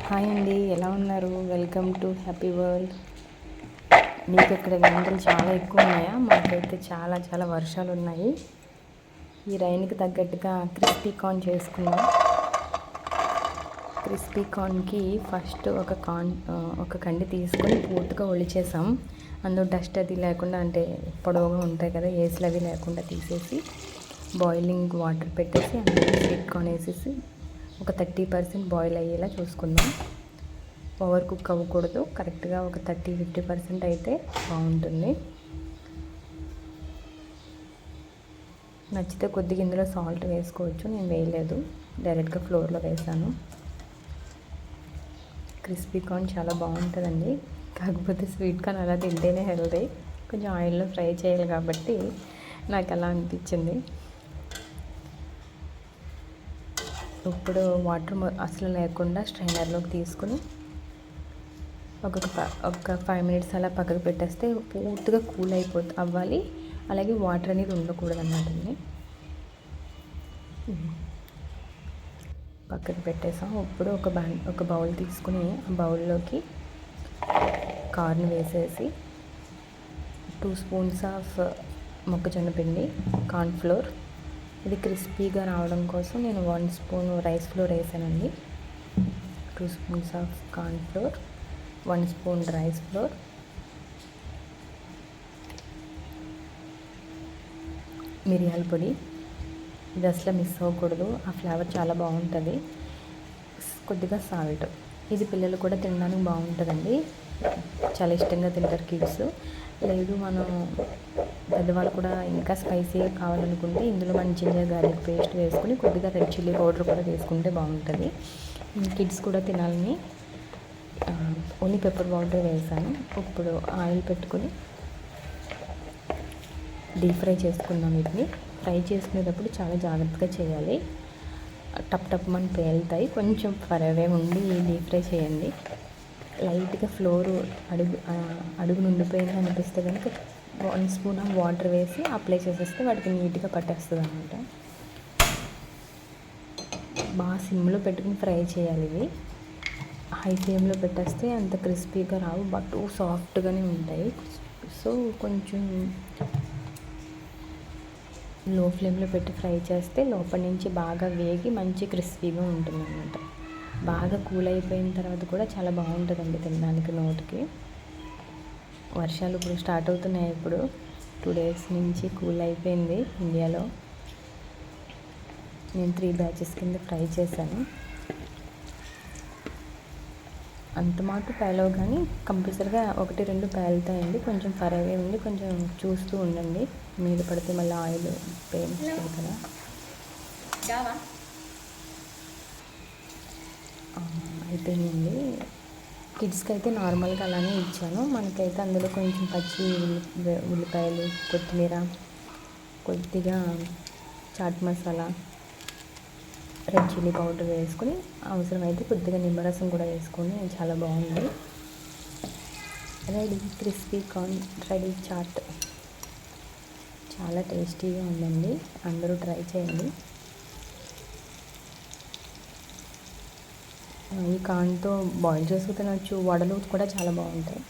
Hi అండి, ఎలా ఉన్నారు? Welcome to happy world. మీకు ఇక్కడ ఎండలు చాలా ఎక్కువ ఉన్నాయా? మాకైతే చాలా చాలా వర్షాలు ఉన్నాయి. ఈ రైన్కి తగ్గట్టుగా క్రిస్పీ కార్న్ చేసుకున్నాం. క్రిస్పీ కార్న్కి ఫస్ట్ ఒక కండి తీసుకొని పూర్తిగా ఒలిచేసాం. అందులో డస్ట్ అది లేకుండా, అంటే పొడవుగా ఉంటాయి కదా, ఏసులు అవి లేకుండా తీసేసి బాయిలింగ్ వాటర్ పెట్టేసి అందులో స్వీట్ కార్న్ వేసేసి ఒక 30% బాయిల్ అయ్యేలా చూసుకుందాం. ఓవర్ కుక్ అవ్వకూడదు, కరెక్ట్గా ఒక 30-50% అయితే బాగుంటుంది. నచ్చితే కొద్దిగా ఇందులో సాల్ట్ వేసుకోవచ్చు, నేను వేయలేదు, డైరెక్ట్గా ఫ్లోర్లో వేసాను. క్రిస్పీ కార్న్ చాలా బాగుంటుందండి. కాకపోతే స్వీట్ కార్న్ అలా తింటేనే హెల్తీ, కొంచెం ఆయిల్లో ఫ్రై చేయాలి కాబట్టి నాకు అలా అనిపించింది. ఇప్పుడు వాటర్ అసలు లేకుండా స్ట్రైనర్లోకి తీసుకుని ఒక 5 minutes అలా పక్కకు పెట్టేస్తే పూర్తిగా కూల్ అవ్వాలి. అలాగే వాటర్ అనేది ఉండకూడదు అన్నమాట. పక్కకు పెట్టేసాం. ఇప్పుడు ఒక బౌల్ తీసుకుని ఆ బౌల్లోకి కార్న్ వేసేసి 2 spoons ఆఫ్ మొక్కజొన్న పిండి, కార్న్ఫ్లోర్. ఇది క్రిస్పీగా రావడం కోసం నేను 1 spoon రైస్ ఫ్లోర్ వేసానండి. 2 spoons of cornflour, 1 spoon rice flour, మిరియాల పొడి. ఇది అసలు మిస్ అవ్వకూడదు, ఆ ఫ్లేవర్ చాలా బాగుంటుంది. కొద్దిగా సాల్ట్. ఇది పిల్లలు కూడా తినడానికి బాగుంటుందండి, చాలా ఇష్టంగా తింటారు కిడ్స్. లేదు మనం పెద్దవాళ్ళు కూడా ఇంకా స్పైసీగా కావాలనుకుంటే ఇందులో మన జింజర్ గార్లిక్ పేస్ట్ వేసుకుని కొద్దిగా రెడ్ చిల్లీ పౌడర్ కూడా వేసుకుంటే బాగుంటుంది. కిడ్స్ కూడా తినాలని ఓన్లీ పెప్పర్ పౌడర్ వేసాను. ఇప్పుడు ఆయిల్ పెట్టుకొని డీప్ ఫ్రై చేసుకుందాం. వీటిని ఫ్రై చేసుకునేటప్పుడు చాలా జాగ్రత్తగా చేయాలి, టప్ మన పేలుతాయి. కొంచెం ఫరవే ఉండి డీప్ ఫ్రై చేయండి. లైట్గా ఫ్లోర్ అడుగు నుండిపోయింది అనిపిస్తే కనుక 1 spoon ఆఫ్ వాటర్ వేసి అప్లై చేసేస్తే వాటికి నీట్గా పట్టేస్తుంది అన్నమాట. బాగా సిమ్లో పెట్టుకుని ఫ్రై చేయాలి. ఇవి హై ఫ్లేమ్లో పెట్టేస్తే అంత క్రిస్పీగా రావు, బట్ సాఫ్ట్గానే ఉంటాయి. సో కొంచెం లో ఫ్లేమ్లో పెట్టి ఫ్రై చేస్తే లోపల నుంచి బాగా వేగి మంచి క్రిస్పీగా ఉంటుంది అన్నమాట. బాగా కూల్ అయిపోయిన తర్వాత కూడా చాలా బాగుంటుందండి తినడానికి నోటికి. వర్షాలు ఇప్పుడు స్టార్ట్ అవుతున్నాయి. ఇప్పుడు 2 days నుంచి కూల్ అయిపోయింది ఇండియాలో. నేను 3 batches కింద ఫ్రై చేశాను. అంత మాట పేలవు, కానీ కంపల్సరీగా 1-2 పేలుతాయండి. కొంచెం ఫ్రై ఉండి కొంచెం చూస్తూ ఉండండి, మీద పడితే మళ్ళీ ఆయిల్ పేలుస్తుంది కదా. అయిపోయిందండి. కిడ్స్కి అయితే నార్మల్గా అలానే ఇచ్చాను. మనకైతే అందులో కొంచెం పచ్చి ఉల్లిపాయలు, కొత్తిమీర, కొద్దిగా chaat masala, red chilli powder వేసుకుని అవసరమైతే కొద్దిగా నిమ్మరసం కూడా వేసుకొని చాలా బాగుంది. Ready crispy corn, ready chaat. చాలా టేస్టీగా ఉందండి, అందరూ ట్రై చేయండి. ఈ కార్న్తో బాయిల్ చేసుకు తినచ్చు, వడలు కూడా చాలా బాగుంటాయి.